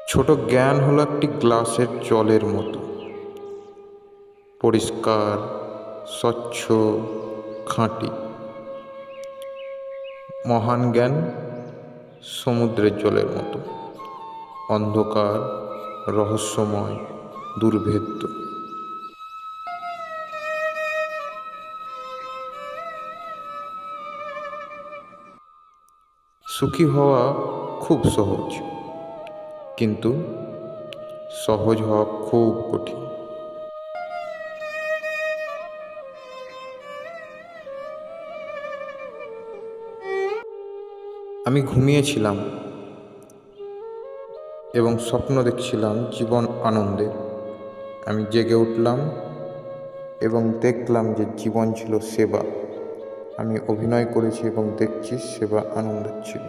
ছোট জ্ঞান হলো একটি গ্লাসের জলের মতো, পরিষ্কার, স্বচ্ছ, খাঁটি। মহান জ্ঞান সমুদ্রের জলের মতো, অন্ধকার, রহস্যময়, দুর্ভেদ্য। সুখী হওয়া খুব সহজ, কিন্তু সহজ হওয়া খুব কঠিন। আমি ঘুমিয়েছিলাম এবং স্বপ্ন দেখছিলাম জীবন আনন্দের। আমি জেগে উঠলাম এবং দেখলাম যে জীবন ছিল সেবা। আমি অভিনয় করেছি এবং দেখছি সেবা আনন্দের ছিল।